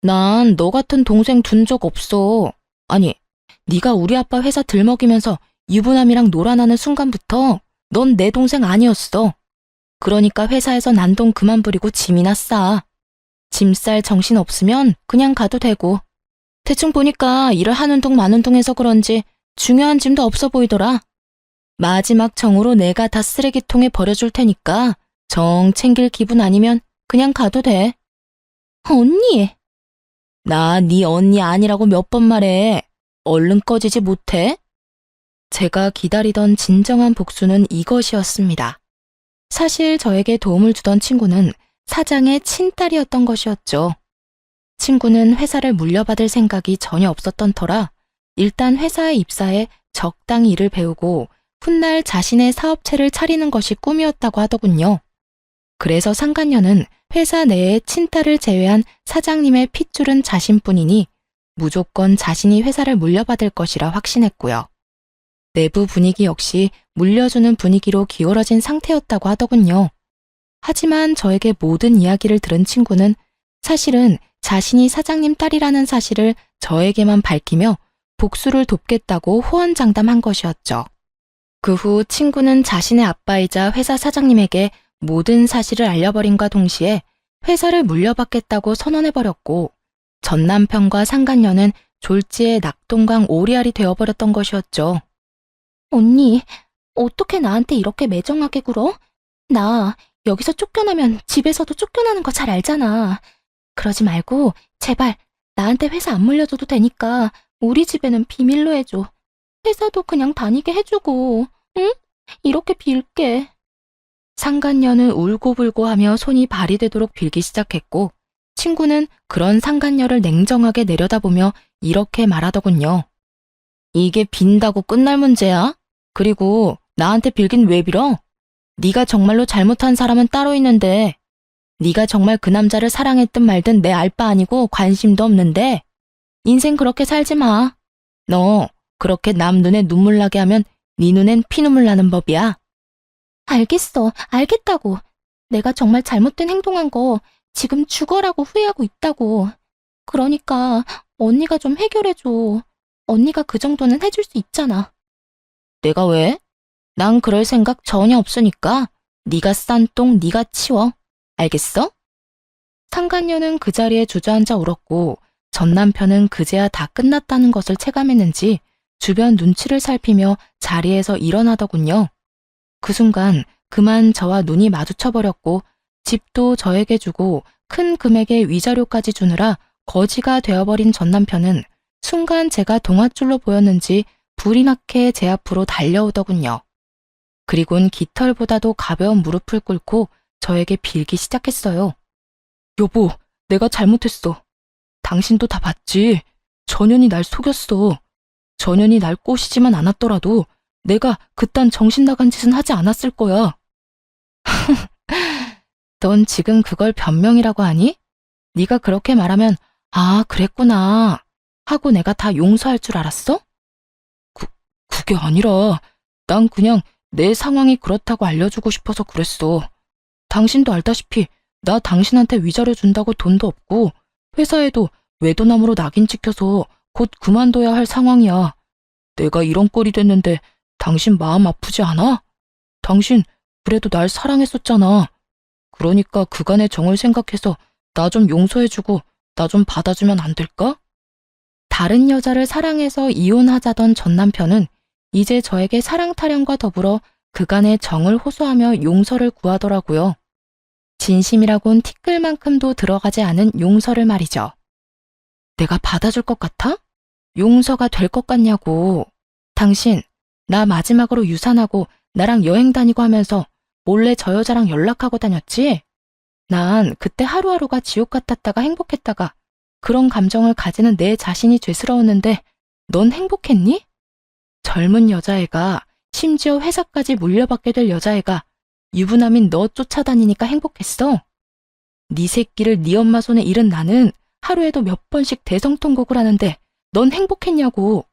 난 너 같은 동생 둔 적 없어. 아니, 네가 우리 아빠 회사 들먹이면서 유부남이랑 놀아나는 순간부터 넌 내 동생 아니었어. 그러니까 회사에서 난동 그만 부리고 짐이나 싸. 짐 쌀 정신 없으면 그냥 가도 되고. 대충 보니까 일을 하는 둥 마는 둥 해서 그런지 중요한 짐도 없어 보이더라. 마지막 정으로 내가 다 쓰레기통에 버려줄 테니까 정 챙길 기분 아니면 그냥 가도 돼. 언니! 나 네 언니 아니라고 몇 번 말해. 얼른 꺼지지 못해? 제가 기다리던 진정한 복수는 이것이었습니다. 사실 저에게 도움을 주던 친구는 사장의 친딸이었던 것이었죠. 친구는 회사를 물려받을 생각이 전혀 없었던 터라 일단 회사에 입사해 적당히 일을 배우고 훗날 자신의 사업체를 차리는 것이 꿈이었다고 하더군요. 그래서 상간녀는 회사 내에 친딸을 제외한 사장님의 핏줄은 자신뿐이니 무조건 자신이 회사를 물려받을 것이라 확신했고요. 내부 분위기 역시 물려주는 분위기로 기울어진 상태였다고 하더군요. 하지만 저에게 모든 이야기를 들은 친구는 사실은 자신이 사장님 딸이라는 사실을 저에게만 밝히며 복수를 돕겠다고 호언장담한 것이었죠. 그 후 친구는 자신의 아빠이자 회사 사장님에게 모든 사실을 알려버림과 동시에 회사를 물려받겠다고 선언해버렸고 전 남편과 상간녀는 졸지에 낙동강 오리알이 되어버렸던 것이었죠. 언니, 어떻게 나한테 이렇게 매정하게 굴어? 나 여기서 쫓겨나면 집에서도 쫓겨나는 거 잘 알잖아. 그러지 말고 제발 나한테 회사 안 물려줘도 되니까 우리 집에는 비밀로 해줘. 회사도 그냥 다니게 해주고, 응? 이렇게 빌게. 상간녀는 울고불고 하며 손이 발이 되도록 빌기 시작했고, 친구는 그런 상간녀를 냉정하게 내려다보며 이렇게 말하더군요. 이게 빈다고 끝날 문제야? 그리고 나한테 빌긴 왜 빌어? 네가 정말로 잘못한 사람은 따로 있는데, 네가 정말 그 남자를 사랑했든 말든 내 알 바 아니고 관심도 없는데, 인생 그렇게 살지 마. 너 그렇게 남 눈에 눈물 나게 하면 네 눈엔 피눈물 나는 법이야. 알겠어, 알겠다고. 내가 정말 잘못된 행동한 거 지금 죽어라고 후회하고 있다고. 그러니까 언니가 좀 해결해줘. 언니가 그 정도는 해줄 수 있잖아. 내가 왜? 난 그럴 생각 전혀 없으니까 네가 싼 똥 네가 치워. 알겠어? 상간녀는 그 자리에 주저앉아 울었고 전 남편은 그제야 다 끝났다는 것을 체감했는지 주변 눈치를 살피며 자리에서 일어나더군요. 그 순간 그만 저와 눈이 마주쳐버렸고 집도 저에게 주고 큰 금액의 위자료까지 주느라 거지가 되어버린 전 남편은 순간 제가 동아줄로 보였는지 불이 나게 제 앞으로 달려오더군요. 그리곤 깃털보다도 가벼운 무릎을 꿇고 저에게 빌기 시작했어요. 여보, 내가 잘못했어. 당신도 다 봤지. 전현이 날 속였어. 전현이 날 꼬시지만 않았더라도 내가 그딴 정신 나간 짓은 하지 않았을 거야. 넌 지금 그걸 변명이라고 하니? 네가 그렇게 말하면 아, 그랬구나 하고 내가 다 용서할 줄 알았어? 그게 아니라 난 그냥 내 상황이 그렇다고 알려주고 싶어서 그랬어. 당신도 알다시피 나 당신한테 위자료 준다고 돈도 없고 회사에도 외도남으로 낙인 찍혀서 곧 그만둬야 할 상황이야. 내가 이런 꼴이 됐는데 당신 마음 아프지 않아? 당신 그래도 날 사랑했었잖아. 그러니까 그간의 정을 생각해서 나 좀 용서해주고 나 좀 받아주면 안 될까? 다른 여자를 사랑해서 이혼하자던 전 남편은 이제 저에게 사랑 타령과 더불어 그간의 정을 호소하며 용서를 구하더라고요. 진심이라곤 티끌만큼도 들어가지 않은 용서를 말이죠. 내가 받아줄 것 같아? 용서가 될 것 같냐고. 당신, 나 마지막으로 유산하고 나랑 여행 다니고 하면서 몰래 저 여자랑 연락하고 다녔지? 난 그때 하루하루가 지옥 같았다가 행복했다가 그런 감정을 가지는 내 자신이 죄스러웠는데 넌 행복했니? 젊은 여자애가 심지어 회사까지 물려받게 될 여자애가 유부남인 너 쫓아다니니까 행복했어? 네 새끼를 네 엄마 손에 잃은 나는 하루에도 몇 번씩 대성통곡을 하는데 넌 행복했냐고.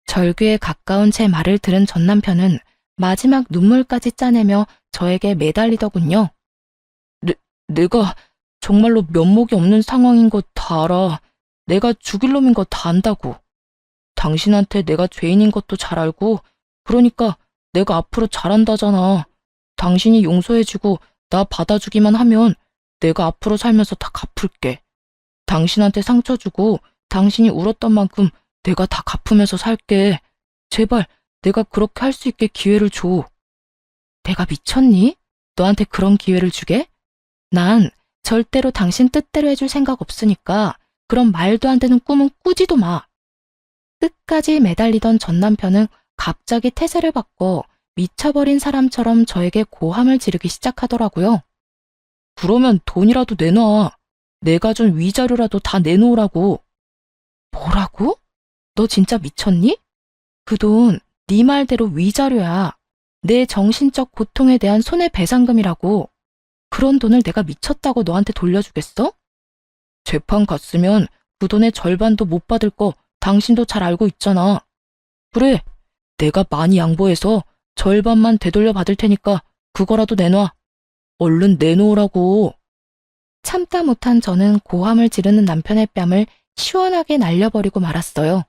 절규에 가까운 제 말을 들은 전 남편은 마지막 눈물까지 짜내며 저에게 매달리더군요. 내가 정말로 면목이 없는 상황인 거 다 알아. 내가 죽일 놈인 거 다 안다고. 당신한테 내가 죄인인 것도 잘 알고 그러니까 내가 앞으로 잘한다잖아. 당신이 용서해주고 나 받아주기만 하면 내가 앞으로 살면서 다 갚을게. 당신한테 상처 주고 당신이 울었던 만큼 내가 다 갚으면서 살게. 제발 내가 그렇게 할 수 있게 기회를 줘. 내가 미쳤니? 너한테 그런 기회를 주게? 난 절대로 당신 뜻대로 해줄 생각 없으니까 그런 말도 안 되는 꿈은 꾸지도 마. 끝까지 매달리던 전 남편은 갑자기 태세를 바꿔 미쳐버린 사람처럼 저에게 고함을 지르기 시작하더라고요. 그러면 돈이라도 내놔. 내가 준 위자료라도 다 내놓으라고. 뭐라고? 너 진짜 미쳤니? 그 돈 네 말대로 위자료야. 내 정신적 고통에 대한 손해배상금이라고. 그런 돈을 내가 미쳤다고 너한테 돌려주겠어? 재판 갔으면 그 돈의 절반도 못 받을 거 당신도 잘 알고 있잖아. 그래, 내가 많이 양보해서 절반만 되돌려 받을 테니까 그거라도 내놔. 얼른 내놓으라고. 참다 못한 저는 고함을 지르는 남편의 뺨을 시원하게 날려버리고 말았어요.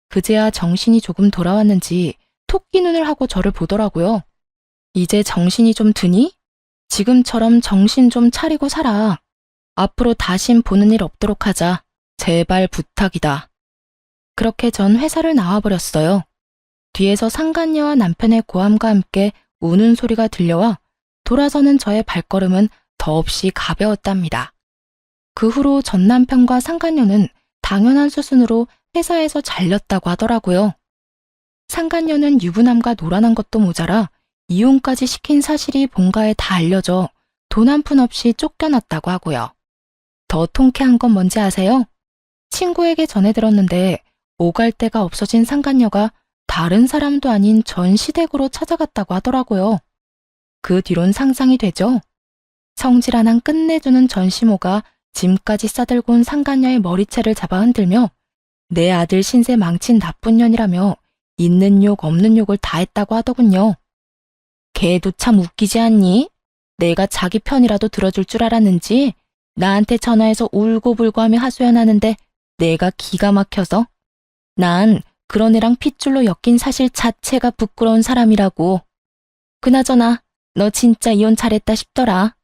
그제야 정신이 조금 돌아왔는지 토끼 눈을 하고 저를 보더라고요. 이제 정신이 좀 드니? 지금처럼 정신 좀 차리고 살아. 앞으로 다신 보는 일 없도록 하자. 제발 부탁이다. 그렇게 전 회사를 나와버렸어요. 뒤에서 상간녀와 남편의 고함과 함께 우는 소리가 들려와 돌아서는 저의 발걸음은 더없이 가벼웠답니다. 그 후로 전 남편과 상간녀는 당연한 수순으로 회사에서 잘렸다고 하더라고요. 상간녀는 유부남과 놀아난 것도 모자라 이혼까지 시킨 사실이 본가에 다 알려져 돈 한 푼 없이 쫓겨났다고 하고요. 더 통쾌한 건 뭔지 아세요? 친구에게 전해 들었는데 오갈 데가 없어진 상간녀가 다른 사람도 아닌 전 시댁으로 찾아갔다고 하더라고요. 그 뒤론 상상이 되죠? 성질 하나 끝내주는 전시모가 짐까지 싸들고 온 상간녀의 머리채를 잡아 흔들며 내 아들 신세 망친 나쁜 년이라며 있는 욕 없는 욕을 다 했다고 하더군요. 걔도 참 웃기지 않니? 내가 자기 편이라도 들어줄 줄 알았는지 나한테 전화해서 울고불고 하며 하소연하는데 내가 기가 막혀서 난 그런 애랑 핏줄로 엮인 사실 자체가 부끄러운 사람이라고. 그나저나 너 진짜 이혼 잘했다 싶더라.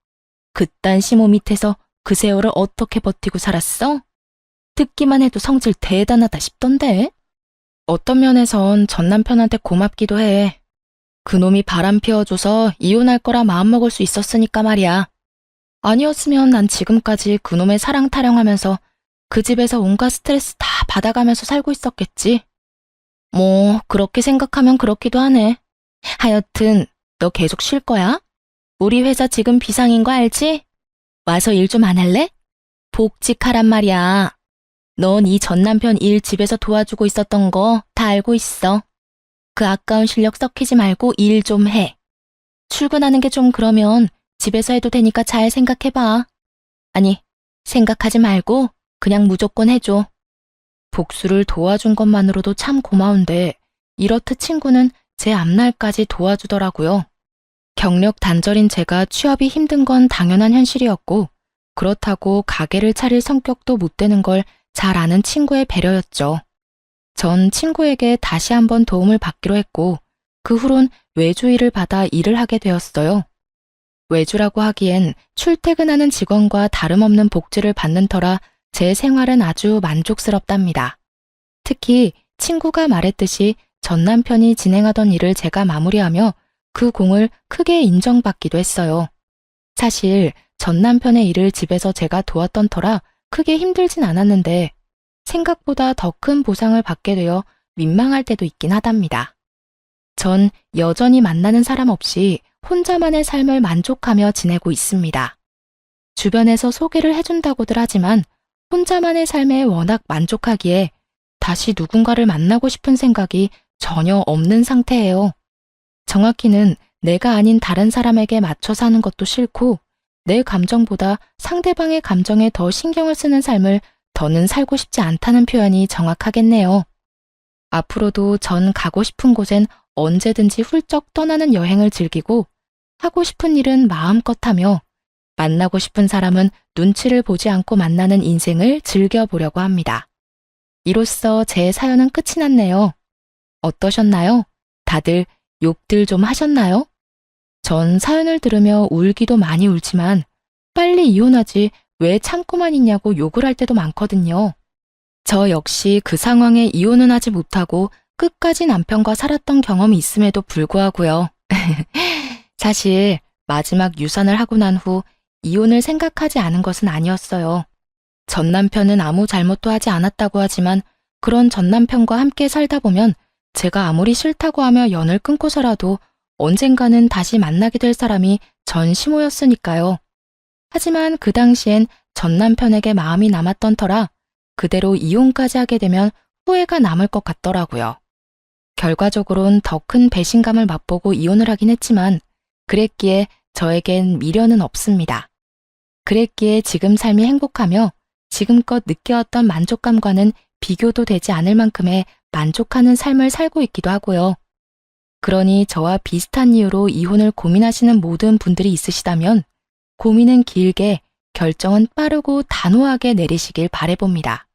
그딴 시모 밑에서 그 세월을 어떻게 버티고 살았어? 듣기만 해도 성질 대단하다 싶던데. 어떤 면에선 전 남편한테 고맙기도 해. 그놈이 바람 피워줘서 이혼할 거라 마음먹을 수 있었으니까 말이야. 아니었으면 난 지금까지 그놈의 사랑 타령하면서 그 집에서 온갖 스트레스 다 받아가면서 살고 있었겠지. 뭐 그렇게 생각하면 그렇기도 하네. 하여튼 너 계속 쉴 거야? 우리 회사 지금 비상인 거 알지? 와서 일 좀 안 할래? 복직하란 말이야. 넌 이 전 남편 일 집에서 도와주고 있었던 거 다 알고 있어. 그 아까운 실력 썩히지 말고 일 좀 해. 출근하는 게 좀 그러면 집에서 해도 되니까 잘 생각해봐. 아니, 생각하지 말고 그냥 무조건 해줘. 복수를 도와준 것만으로도 참 고마운데 이렇듯 친구는 제 앞날까지 도와주더라고요. 경력 단절인 제가 취업이 힘든 건 당연한 현실이었고 그렇다고 가게를 차릴 성격도 못 되는 걸 잘 아는 친구의 배려였죠. 전 친구에게 다시 한번 도움을 받기로 했고 그 후론 외주 일을 받아 일을 하게 되었어요. 외주라고 하기엔 출퇴근하는 직원과 다름없는 복지를 받는 터라 제 생활은 아주 만족스럽답니다. 특히 친구가 말했듯이 전 남편이 진행하던 일을 제가 마무리하며 그 공을 크게 인정받기도 했어요. 사실 전 남편의 일을 집에서 제가 도왔던 터라 크게 힘들진 않았는데 생각보다 더 큰 보상을 받게 되어 민망할 때도 있긴 하답니다. 전 여전히 만나는 사람 없이 혼자만의 삶을 만족하며 지내고 있습니다. 주변에서 소개를 해준다고들 하지만 혼자만의 삶에 워낙 만족하기에 다시 누군가를 만나고 싶은 생각이 전혀 없는 상태예요. 정확히는 내가 아닌 다른 사람에게 맞춰 사는 것도 싫고 내 감정보다 상대방의 감정에 더 신경을 쓰는 삶을 더는 살고 싶지 않다는 표현이 정확하겠네요. 앞으로도 전 가고 싶은 곳엔 언제든지 훌쩍 떠나는 여행을 즐기고 하고 싶은 일은 마음껏 하며 만나고 싶은 사람은 눈치를 보지 않고 만나는 인생을 즐겨보려고 합니다. 이로써 제 사연은 끝이 났네요. 어떠셨나요? 다들 욕들 좀 하셨나요? 전 사연을 들으며 울기도 많이 울지만 빨리 이혼하지 왜 참고만 있냐고 욕을 할 때도 많거든요. 저 역시 그 상황에 이혼은 하지 못하고 끝까지 남편과 살았던 경험이 있음에도 불구하고요. 사실 마지막 유산을 하고 난 후 이혼을 생각하지 않은 것은 아니었어요. 전 남편은 아무 잘못도 하지 않았다고 하지만 그런 전 남편과 함께 살다 보면 제가 아무리 싫다고 하며 연을 끊고서라도 언젠가는 다시 만나게 될 사람이 전 시모였으니까요. 하지만 그 당시엔 전 남편에게 마음이 남았던 터라 그대로 이혼까지 하게 되면 후회가 남을 것 같더라고요. 결과적으론 더 큰 배신감을 맛보고 이혼을 하긴 했지만 그랬기에 저에겐 미련은 없습니다. 그랬기에 지금 삶이 행복하며 지금껏 느껴왔던 만족감과는 비교도 되지 않을 만큼의 만족하는 삶을 살고 있기도 하고요. 그러니 저와 비슷한 이유로 이혼을 고민하시는 모든 분들이 있으시다면 고민은 길게, 결정은 빠르고 단호하게 내리시길 바라봅니다.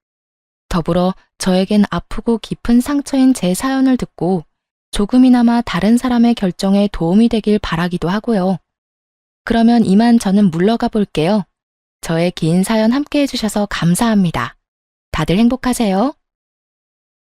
더불어 저에겐 아프고 깊은 상처인 제 사연을 듣고 조금이나마 다른 사람의 결정에 도움이 되길 바라기도 하고요. 그러면 이만 저는 물러가 볼게요. 저의 긴 사연 함께 해주셔서 감사합니다. 다들 행복하세요.